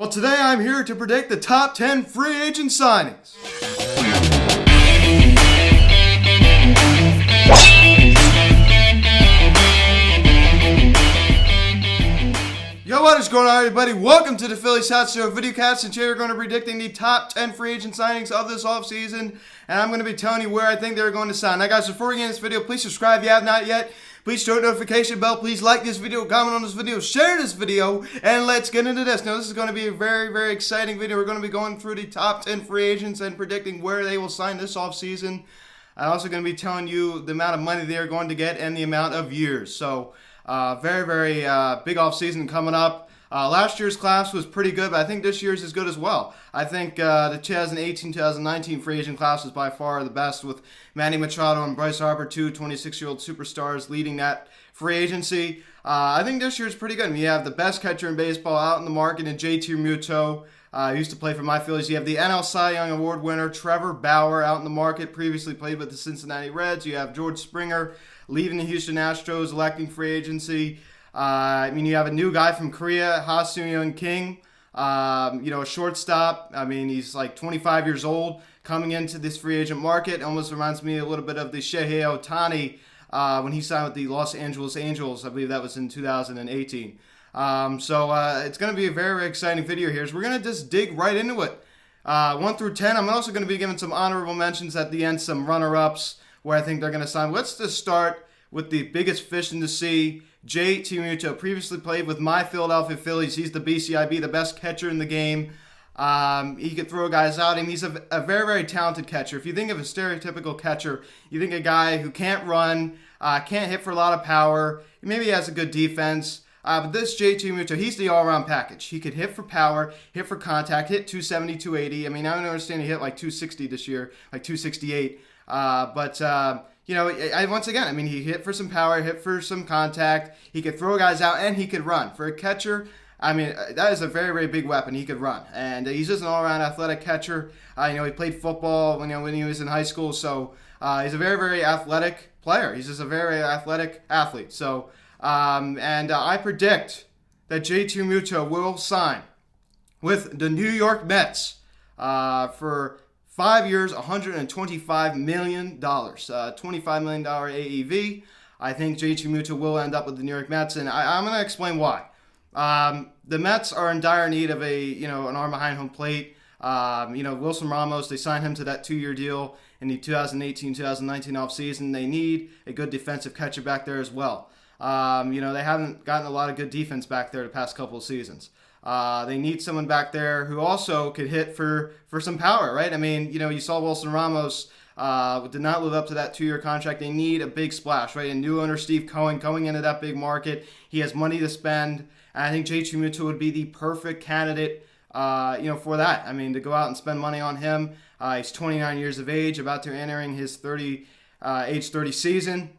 Well, today I'm here to predict the top 10 free agent signings. Yo, what is going on, everybody? Welcome to the Phillies Ha-seong videocast, and today we're going to be predicting the top 10 free agent signings of this offseason, and I'm going to be telling you where I think they're going to sign. Now, guys, before we get into this video, please subscribe if you have not yet. Please turn the notification bell. Please like this video, comment on this video, share this video, and let's get into this. Now, this is going to be a very, very exciting video. We're going to be going through the top 10 free agents and predicting where they will sign this offseason. I'm also going to be telling you the amount of money they are going to get and the amount of years. So, very, very big offseason coming up. Last year's class was pretty good, but I think this year's is good as well. I think the 2018-2019 free agent class was by far the best, with Manny Machado and Bryce Harper, two 26-year-old superstars, leading that free agency. I think this year's pretty good. I mean, you have the best catcher in baseball out in the market in Realmuto. Used to play for my Phillies. You have the NL Cy Young Award winner Trevor Bauer out in the market, previously played with the Cincinnati Reds. You have George Springer leaving the Houston Astros, electing free agency. You have a new guy from Korea, Ha-seong, a shortstop. I mean, he's like 25 years old, coming into this free agent market. Almost reminds me a little bit of the Masahiro Tanaka when he signed with the Los Angeles Angels. I believe that was in 2018. It's going to be a very, very exciting video here. So we're going to just dig right into it. 1 through 10. I'm also going to be giving some honorable mentions at the end, some runner-ups where I think they're going to sign. Let's just start with the biggest fish in the sea. Realmuto previously played with my Philadelphia Phillies. He's the BCIB, the best catcher in the game. He could throw guys out. I mean, he's a very, very talented catcher. If you think of a stereotypical catcher, you think a guy who can't run, can't hit for a lot of power. Maybe he has a good defense. But this Realmuto, he's the all-around package. He could hit for power, hit for contact, hit 270, 280. I mean, I don't understand he hit like 260 this year, like 268. Once again, he hit for some power, hit for some contact. He could throw guys out, and he could run. For a catcher, that is a very, very big weapon. He could run, and he's just an all-around athletic catcher. He played football when he was in high school, so he's a very, very athletic player. He's just a very athletic athlete. So, I predict that Realmuto will sign with the New York Mets for 5 years, $125 million, $25 million AEV. I think Realmuto will end up with the New York Mets, and I'm going to explain why. The Mets are in dire need of an arm behind home plate. Wilson Ramos, they signed him to that 2-year deal in the 2018-2019 offseason. They need a good defensive catcher back there as well. They haven't gotten a lot of good defense back there the past couple of seasons. They need someone back there who also could hit for some power, right? You saw Wilson Ramos did not live up to that 2-year contract. They need a big splash, right? A new owner, Steve Cohen, going into that big market. He has money to spend, and I think Realmuto would be the perfect candidate, for that. To go out and spend money on him. He's 29 years of age, about to entering his age 30 season.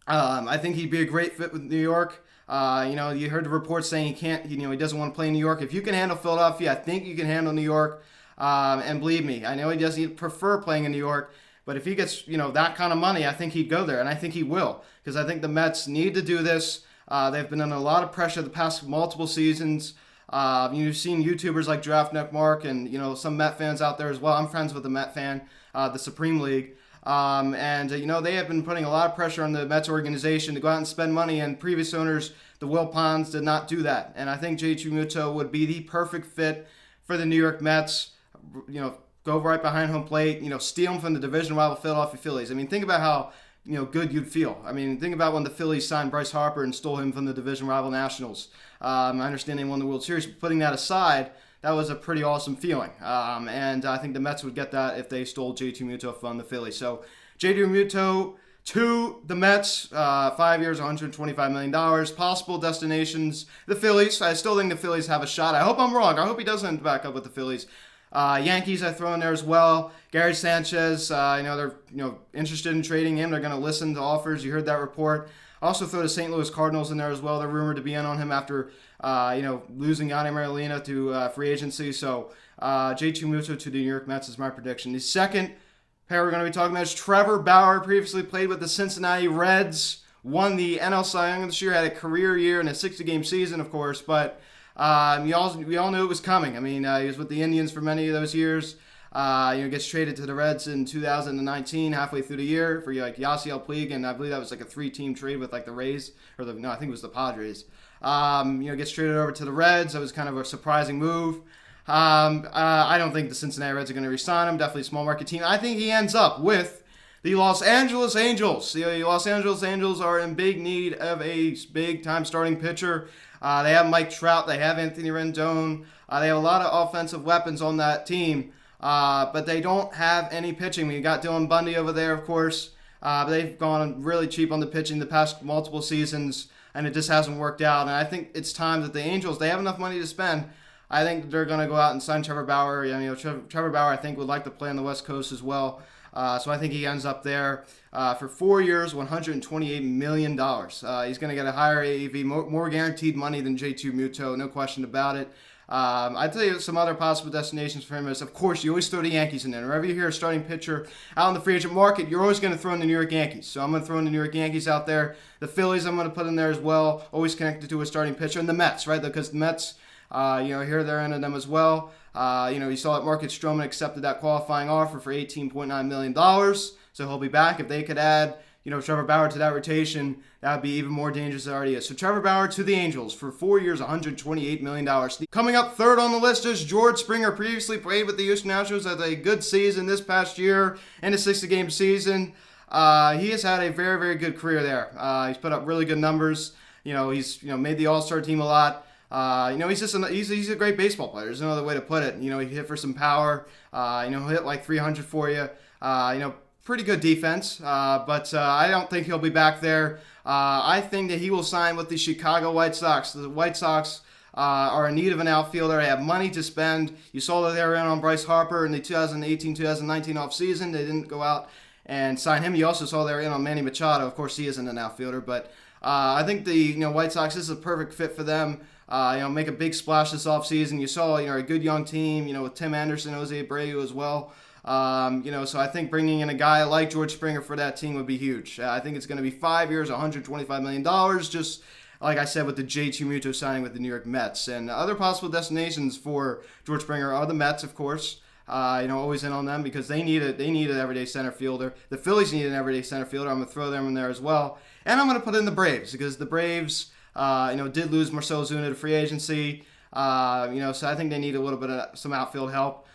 I think he'd be a great fit with New York. You heard the reports saying he doesn't want to play in New York. If you can handle Philadelphia, I think you can handle New York. And believe me, I know he doesn't prefer playing in New York, but if he gets, that kind of money, I think he'd go there, and I think he will, because I think the Mets need to do this. They've been under a lot of pressure the past multiple seasons. You've seen YouTubers like Draft Mark and, some Met fans out there as well. I'm friends with a Met fan, the Supreme League. They have been putting a lot of pressure on the Mets organization to go out and spend money, and previous owners, the Will Ponds, did not do that. And I think Realmuto would be the perfect fit for the New York Mets. Go right behind home plate, steal him from the division rival Philadelphia Phillies. Think about how, good you'd feel. Think about when the Phillies signed Bryce Harper and stole him from the division rival Nationals. I understand they won the World Series, but putting that aside, that was a pretty awesome feeling. And I think the Mets would get that if they stole Realmuto from the Phillies. So, Realmuto to the Mets, 5 years, $125 million. Possible destinations, the Phillies. I still think the Phillies have a shot. I hope I'm wrong. I hope he doesn't end back up with the Phillies. Yankees I throw in there as well. Gary Sanchez, they're interested in trading him. They're going to listen to offers. You heard that report. Also throw the St. Louis Cardinals in there as well. They're rumored to be in on him after losing Yadier Molina to free agency. So Realmuto to the New York Mets is my prediction. The second pair we're going to be talking about is Trevor Bauer. Previously played with the Cincinnati Reds. Won the NL Cy Young this year. Had a career year and a 60-game season, of course. But We all knew it was coming. I mean, he was with the Indians for many of those years. Gets traded to the Reds in 2019, halfway through the year for like Yasiel Puig, and I believe that was like a 3-team trade with like the Rays I think it was the Padres. Gets traded over to the Reds. That was kind of a surprising move. I don't think the Cincinnati Reds are going to re-sign him. Definitely a small market team. I think he ends up with the Los Angeles Angels. The Los Angeles Angels are in big need of a big-time starting pitcher. They have Mike Trout. They have Anthony Rendon. They have a lot of offensive weapons on that team, but they don't have any pitching. We got Dylan Bundy over there, of course. But they've gone really cheap on the pitching the past multiple seasons, and it just hasn't worked out. And I think it's time that the Angels, they have enough money to spend. I think they're going to go out and sign Trevor Bauer. Trevor Bauer, I think, would like to play on the West Coast as well. So I think he ends up there for 4 years, $128 million. He's going to get a higher AAV, more guaranteed money than J2 Muto, no question about it. I'd tell you some other possible destinations for him is, of course, you always throw the Yankees in there. Whenever you hear a starting pitcher out in the free agent market, you're always going to throw in the New York Yankees. So I'm going to throw in the New York Yankees out there. The Phillies I'm going to put in there as well, always connected to a starting pitcher. And the Mets, right? Because the Mets, here they're into them as well. You saw that Marcus Stroman accepted that qualifying offer for $18.9 million. So he'll be back. If they could add, Trevor Bauer to that rotation, that would be even more dangerous than it already is. So Trevor Bauer to the Angels for 4 years, $128 million. Coming up third on the list is George Springer. Previously played with the Houston Astros, had a good season this past year in a 60-game season. He has had a very, very good career there. He's put up really good numbers. He's made the All-Star team a lot. He's a great baseball player. There's no other way to put it. He hit for some power. He'll hit like 300 for you. Pretty good defense. But I don't think he'll be back there. I think that he will sign with the Chicago White Sox. The White Sox are in need of an outfielder. They have money to spend. You saw that they were in on Bryce Harper in the 2018-2019 offseason. They didn't go out and sign him. You also saw they were in on Manny Machado. Of course, he isn't an outfielder, but I think the White Sox, this is a perfect fit for them. Make a big splash this offseason. You saw, a good young team, with Tim Anderson, Jose Abreu as well. So I think bringing in a guy like George Springer for that team would be huge. I think it's going to be 5 years, $125 million, just like I said with the J2 Muto signing with the New York Mets. And other possible destinations for George Springer are the Mets, of course. Always in on them because they need an everyday center fielder. The Phillies need an everyday center fielder. I'm going to throw them in there as well. And I'm going to put in the Braves because the Braves did lose Marcell Ozuna to free agency. So I think they need a little bit of some outfield help.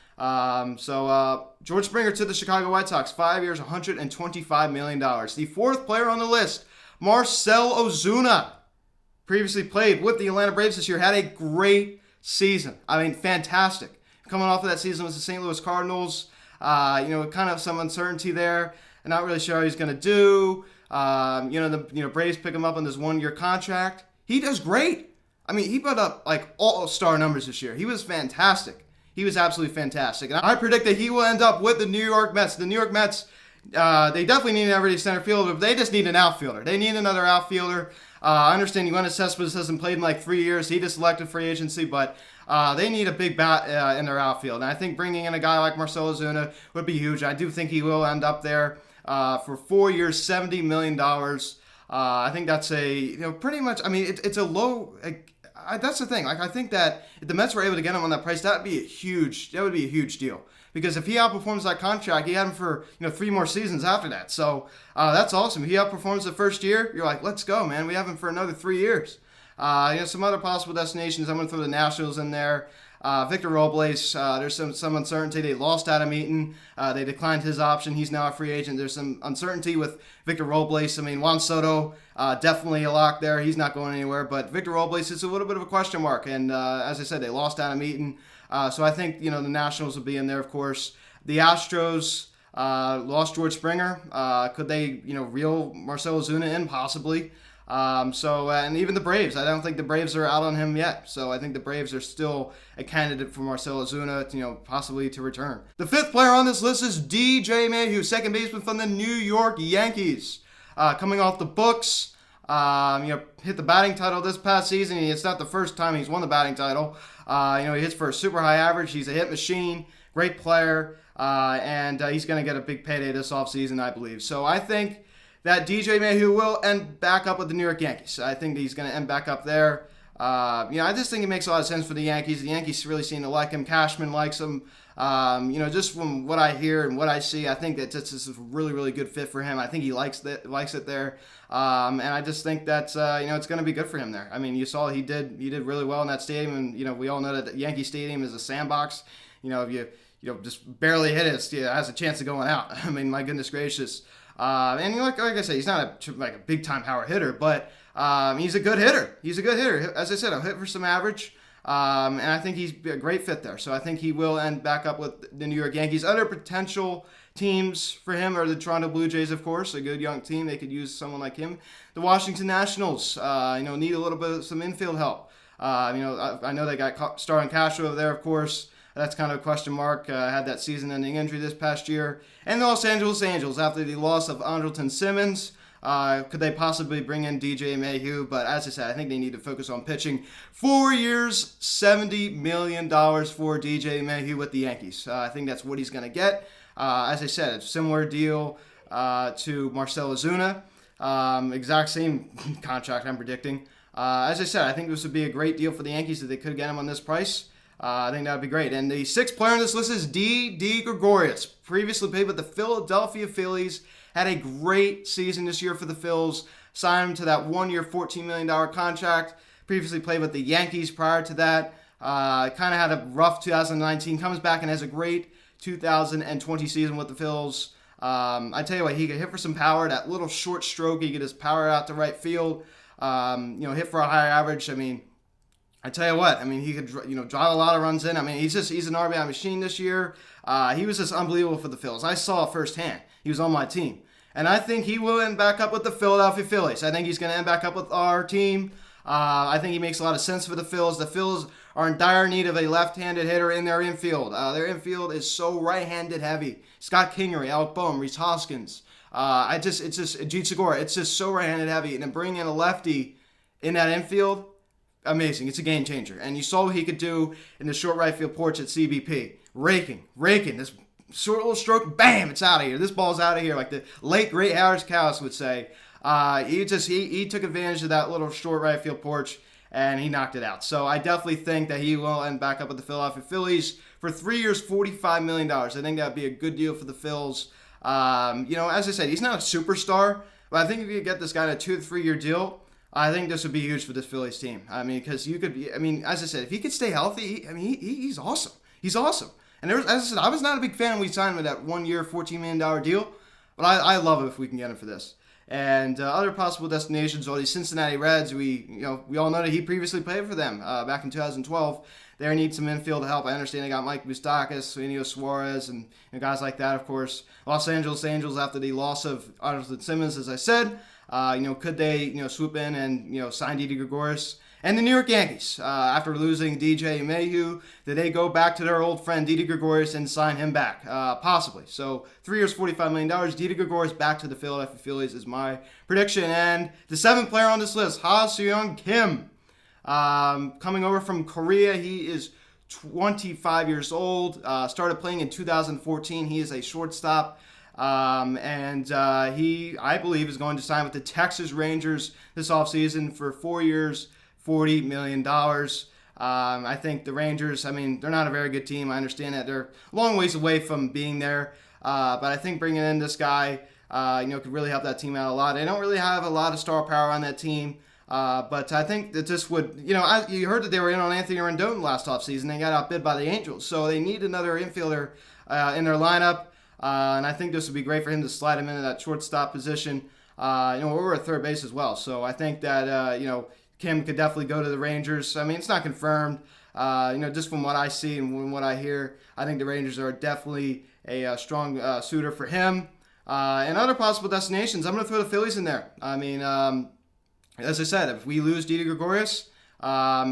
George Springer to the Chicago White Sox, 5 years, $125 million. The fourth player on the list, Marcell Ozuna, previously played with the Atlanta Braves this year, had a great season. I mean, fantastic. Coming off of that season was the St. Louis Cardinals. Kind of some uncertainty there. I'm not really sure how he's going to do. The Braves pick him up on this 1-year contract. He does great. I mean, he put up like all-star numbers this year. He was fantastic. He was absolutely fantastic. And I predict that he will end up with the New York Mets. The New York Mets, they definitely need an everyday center fielder, but they just need an outfielder. They need another outfielder. I understand Yoenis Cespedes hasn't played in like 3 years. He just elected free agency, but they need a big bat in their outfield. And I think bringing in a guy like Marcell Ozuna would be huge. I do think he will end up there for 4 years, $70 million. I think that's pretty much, I mean, it's a low, that's the thing. Like, I think that if the Mets were able to get him on that price, that would be a huge deal. Because if he outperforms that contract, he had him for 3 more seasons after that. So that's awesome. If he outperforms the first year, you're like, let's go, man. We have him for another 3 years. Some other possible destinations. I'm going to throw the Nationals in there. Victor Robles, there's some uncertainty. They lost Adam Eaton. They declined his option. He's now a free agent. There's some uncertainty with Victor Robles. I mean, Juan Soto, definitely a lock there. He's not going anywhere. But Victor Robles is a little bit of a question mark. And as I said, they lost Adam Eaton. So I think, the Nationals will be in there, of course. The Astros lost George Springer. Could they, reel Marcell Ozuna in? Possibly. And even the Braves, I don't think the Braves are out on him yet. So I think the Braves are still a candidate for Marcell Ozuna, possibly to return. The fifth player on this list is DJ LeMahieu, second baseman from the New York Yankees. Coming off the books, hit the batting title this past season. It's not the first time he's won the batting title. He hits for a super high average. He's a hit machine, great player, and he's going to get a big payday this offseason, I believe. So I think that DJ LeMahieu will end back up with the New York Yankees. I think he's going to end back up there. I just think it makes a lot of sense for the Yankees. The Yankees really seem to like him. Cashman likes him. Just from what I hear and what I see, I think that this is a really, really good fit for him. I think he likes it there. And I just think that, it's going to be good for him there. I mean, you saw he did really well in that stadium. And, we all know that Yankee Stadium is a sandbox. If you just barely hit it, it has a chance of going out. I mean, my goodness gracious. And like I said, he's not a big time power hitter, but he's a good hitter. He's a good hitter. As I said, I'll hit for some average. And I think he's a great fit there. So I think he will end back up with the New York Yankees. Other potential teams for him are the Toronto Blue Jays, of course, a good young team. They could use someone like him. The Washington Nationals, need a little bit of some infield help. I know they got Starlin Castro over there, of course. That's kind of a question mark. Had that season-ending injury this past year. And the Los Angeles Angels, after the loss of Andrelton Simmons, could they possibly bring in DJ LeMahieu? But as I said, I think they need to focus on pitching. 4 years, $70 million for DJ LeMahieu with the Yankees. I think that's what he's going to get. As I said, it's a similar deal to Marcell Ozuna. Exact same contract I'm predicting. As I said, I think this would be a great deal for the Yankees if they could get him on this price. I think that would be great. And the sixth player on this list is Didi Gregorius. Previously played with the Philadelphia Phillies. Had a great season this year for the Phils. Signed him to that 1 year, $14 million contract. Previously played with the Yankees prior to that. Kind of had a rough 2019. Comes back and has a great 2020 season with the Phils. I tell you what, he could hit for some power. That little short stroke, he could just power out to right field. Hit for a higher average. I tell you what, he could, drive a lot of runs in. He's an RBI machine this year. He was just unbelievable for the Phils. I saw it firsthand. He was on my team. And I think he will end back up with the Philadelphia Phillies. I think he's going to end back up with our team. I think he makes a lot of sense for the Phils. The Phils are in dire need of a left-handed hitter in their infield. Their infield is so right-handed heavy. Scott Kingery, Alec Boehm, Rhys Hoskins. Ajit Segura. It's just so right-handed heavy. And then bring in a lefty in that infield, amazing. It's a game changer. And you saw what he could do in the short right field porch at CBP. Raking. This short little stroke, bam, it's out of here. This ball's out of here, like the late great Harris Callis would say. He took advantage of that little short right field porch, and he knocked it out. So I definitely think that he will end back up with the Philadelphia Phillies for 3 years, $45 million. I think that would be a good deal for the Phils. As I said, he's not a superstar, but I think if you get this guy in a 2 to 3 year deal, I think this would be huge for this Phillies team. Because you could, as I said, if he could stay healthy, he's awesome. He's awesome. And as I said, I was not a big fan when we signed him with that 1 year, $14 million deal, but I love it if we can get him for this. And other possible destinations are the Cincinnati Reds. We all know that he previously played for them back in 2012. They need some infield help. I understand they got Mike Moustakas, Eugenio Suarez, and guys like that, of course. Los Angeles Angels, after the loss of Andrelton Simmons, as I said, could they swoop in and sign Didi Gregorius? And the New York Yankees, after losing DJ LeMahieu, did they go back to their old friend Didi Gregorius and sign him back? Possibly. So 3 years, $45 million. Didi Gregorius back to the Philadelphia Phillies is my prediction. And the seventh player on this list, Ha-seong Kim. Coming over from Korea, he is 25 years old. Started playing in 2014. He is a shortstop. He, I believe, is going to sign with the Texas Rangers this offseason for 4 years, $40 million. I think the Rangers, they're not a very good team. I understand that they're a long ways away from being there. But I think bringing in this guy, could really help that team out a lot. They don't really have a lot of star power on that team. But I think that this would, you heard that they were in on Anthony Rendon last offseason. They got outbid by the Angels. So they need another infielder in their lineup. And I think this would be great for him to slide him into that shortstop position. We're at third base as well. So I think that, Kim could definitely go to the Rangers. It's not confirmed. Just from what I see and from what I hear, I think the Rangers are definitely a strong suitor for him. And other possible destinations, I'm going to throw the Phillies in there. As I said, if we lose Didi Gregorius, why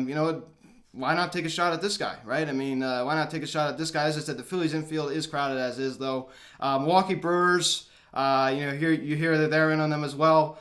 not take a shot at this guy, right? Why not take a shot at this guy? As I said, the Phillies infield is crowded as is, though. Milwaukee Brewers, you hear that they're in on them as well.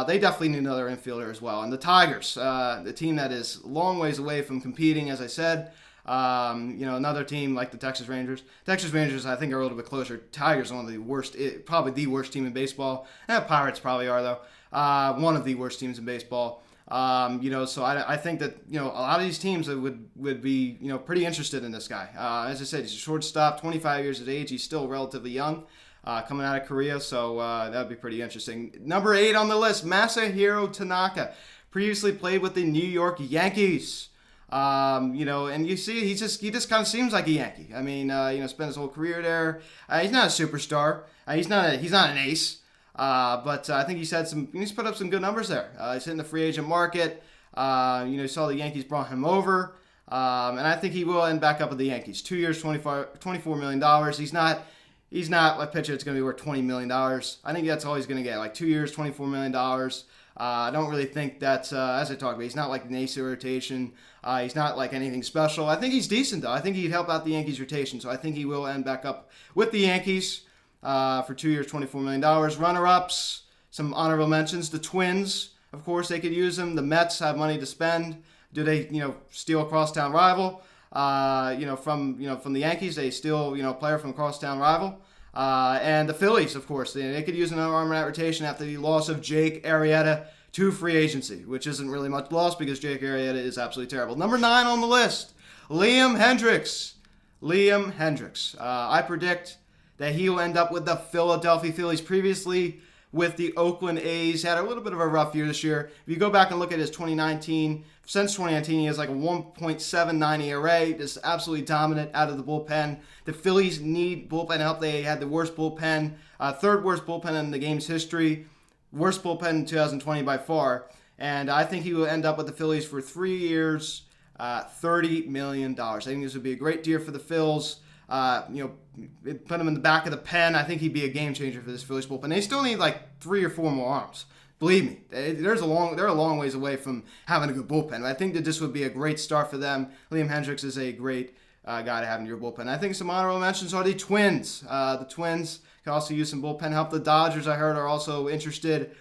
They definitely need another infielder as well. And the Tigers, the team that is long ways away from competing, as I said. Another team like the Texas Rangers. Texas Rangers, I think, are a little bit closer. Tigers are one of the worst, probably the worst team in baseball. Pirates probably are, though. One of the worst teams in baseball. So I think that, a lot of these teams would be, pretty interested in this guy. As I said, he's a shortstop, 25 years of age. He's still relatively young, coming out of Korea. So that would be pretty interesting. Number 8 on the list, Masahiro Tanaka. Previously played with the New York Yankees. And you see, he just kind of seems like a Yankee. I mean, spent his whole career there. He's not a superstar. He's not an ace. But I think he's put up some good numbers there. He's hitting the free agent market. Saw the Yankees brought him over. And I think he will end back up with the Yankees. 2 years, $24 million. He's not a pitcher that's going to be worth $20 million. I think that's all he's going to get. Like 2 years, $24 million. I don't really think that's, as I talked about, he's not like an ace rotation. He's not like anything special. I think he's decent, though. I think he'd help out the Yankees rotation. So I think he will end back up with the Yankees for 2 years, $24 million. Runner-ups, some honorable mentions. The Twins, of course, they could use him. The Mets have money to spend. Do they, steal a crosstown rival? From the Yankees, they steal, a player from a crosstown rival. And the Phillies, of course, they could use another arm in that rotation after the loss of Jake Arrieta to free agency, which isn't really much loss because Jake Arrieta is absolutely terrible. Number 9 on the list, Liam Hendricks. I predict that he will end up with the Philadelphia Phillies. Previously with the Oakland A's, had a little bit of a rough year this year. If you go back and look at his 2019, since 2019, he has like a 1.79 ERA, just absolutely dominant out of the bullpen. The Phillies need bullpen help. They had the worst bullpen, third worst bullpen in the game's history, worst bullpen in 2020 by far. And I think he will end up with the Phillies for 3 years, $30 million. I think this would be a great deal for the Phils. Put him in the back of the pen. I think he'd be a game changer for this Phillies bullpen. They still need like 3 or 4 more arms. Believe me, they're a long ways away from having a good bullpen. I think that this would be a great start for them. Liam Hendricks is a great guy to have in your bullpen. I think some honorable mentions are the Twins. The Twins can also use some bullpen help. The Dodgers, I heard, are also interested.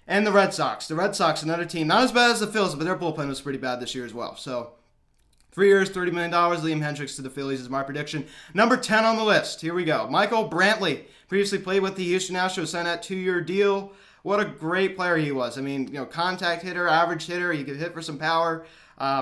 And the Red Sox. The Red Sox, another team, not as bad as the Phils, but their bullpen was pretty bad this year as well. So 3 years, $30 million. Liam Hendricks to the Phillies is my prediction. Number 10 on the list. Here we go. Michael Brantley. Previously played with the Houston Astros, signed that 2-year deal. What a great player he was. I mean, contact hitter, average hitter. He could hit for some power.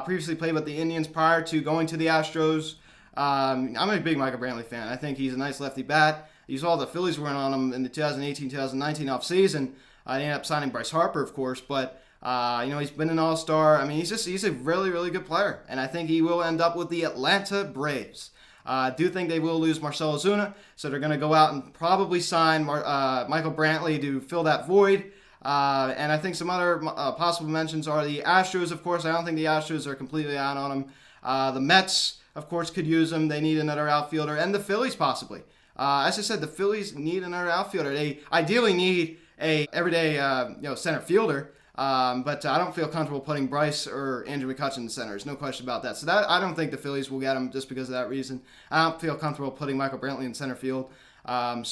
Previously played with the Indians prior to going to the Astros. I'm a big Michael Brantley fan. I think he's a nice lefty bat. You saw the Phillies went on him in the 2018-2019 offseason. They ended up signing Bryce Harper, of course, but he's been an all-star. I mean, he's a really, really good player, and I think he will end up with the Atlanta Braves. I do think they will lose Marcell Ozuna, so they're going to go out and probably sign Michael Brantley to fill that void. And I think some other possible mentions are the Astros, of course. I don't think the Astros are completely out on him. The Mets, of course, could use him. They need another outfielder, and the Phillies possibly. As I said, the Phillies need another outfielder. They ideally need a everyday center fielder. But I don't feel comfortable putting Bryce or Andrew McCutchen in the center. There's no question about that. So I don't think the Phillies will get him just because of that reason. I don't feel comfortable putting Michael Brantley in center field. I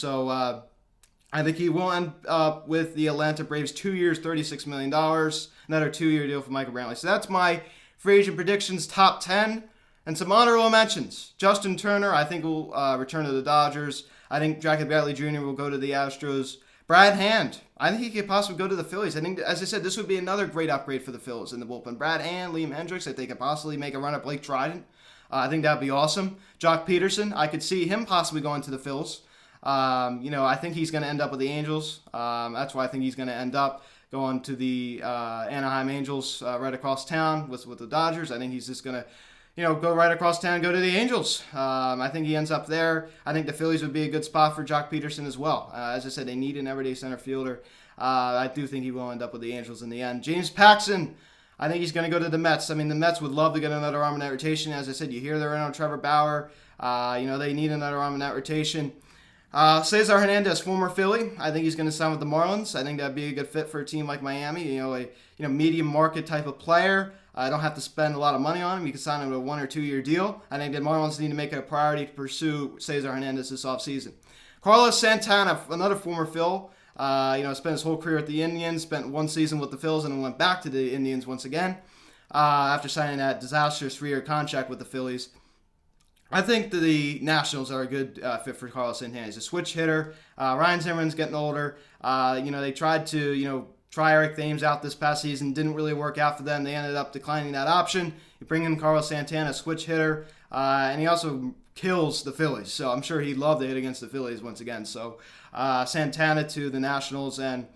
think he will end up with the Atlanta Braves. 2 years, $36 million. Another 2-year deal for Michael Brantley. So that's my free agent predictions, top 10. And some honorable mentions. Justin Turner, I think, will return to the Dodgers. I think Jackie Bradley Jr. will go to the Astros. Brad Hand, I think he could possibly go to the Phillies. I think, as I said, this would be another great upgrade for the Phillies in the bullpen. Brad Hand, Liam Hendricks, if they could possibly make a run at Blake Trident. I think that would be awesome. Jock Peterson, I could see him possibly going to the Phils. I think he's going to end up with the Angels. That's why I think he's going to end up going to the Anaheim Angels right across town with the Dodgers. I think he's just going to go right across town, go to the Angels. I think he ends up there. I think the Phillies would be a good spot for Jock Peterson as well. As I said, they need an everyday center fielder. I do think he will end up with the Angels in the end. James Paxton, I think he's going to go to the Mets. I mean, the Mets would love to get another arm in that rotation. As I said, you hear they're in on Trevor Bauer. They need another arm in that rotation. Cesar Hernandez, former Philly. I think he's going to sign with the Marlins. I think that'd be a good fit for a team like Miami. A medium market type of player. I don't have to spend a lot of money on him. You can sign him to a 1 or 2 year deal. I think the Marlins need to make it a priority to pursue Cesar Hernandez this offseason. Carlos Santana, another former Phil. Spent his whole career at the Indians, spent 1 season with the Phils, and then went back to the Indians once again after signing that disastrous 3-year contract with the Phillies. I think the Nationals are a good fit for Carlos Santana. He's a switch hitter. Ryan Zimmerman's getting older. They tried to, try Eric Thames out this past season. Didn't really work out for them. They ended up declining that option. You bring in Carlos Santana, switch hitter, and he also kills the Phillies. So I'm sure he'd love to hit against the Phillies once again. So Santana to the Nationals, and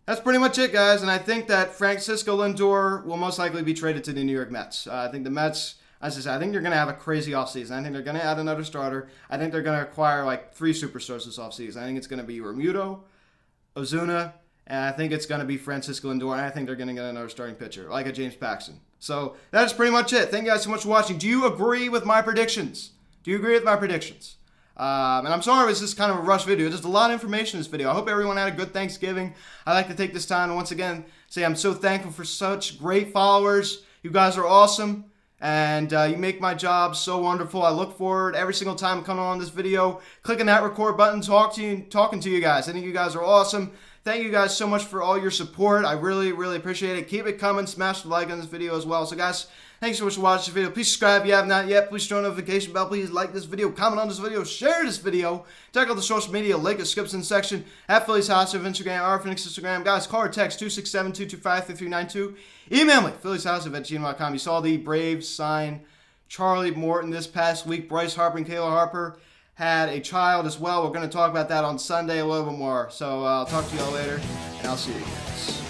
that's pretty much it, guys. And I think that Francisco Lindor will most likely be traded to the New York Mets. I think the Mets, as I said, I think they're going to have a crazy offseason. I think they're going to add another starter. I think they're going to acquire like 3 superstars this offseason. I think it's going to be Realmuto, Ozuna, and I think it's going to be Francisco Lindor, and I think they're going to get another starting pitcher, like a James Paxton. So that is pretty much it. Thank you guys so much for watching. Do you agree with my predictions? Do you agree with my predictions? And I'm sorry it was just kind of a rush video. There's a lot of information in this video. I hope everyone had a good Thanksgiving. I'd like to take this time to once again say I'm so thankful for such great followers. You guys are awesome. And you make my job so wonderful. I look forward every single time I'm coming on this video, clicking that record button, talking to you guys. I think you guys are awesome. Thank you guys so much for all your support. I really, really appreciate it. Keep it coming. Smash the like on this video as well. So guys, thanks so much for watching this video. Please subscribe if you have not yet. Please turn on the notification bell. Please like this video, comment on this video, share this video. Check out the social media link in the description section. At Phillies House of Instagram, or Phoenix Instagram. Guys, call or text 267-225-3392. Email me, phillieshouse@gmail.com. You saw the Braves sign Charlie Morton this past week. Bryce Harper and Kayla Harper had a child as well. We're going to talk about that on Sunday a little bit more. So I'll talk to you all later, and I'll see you guys.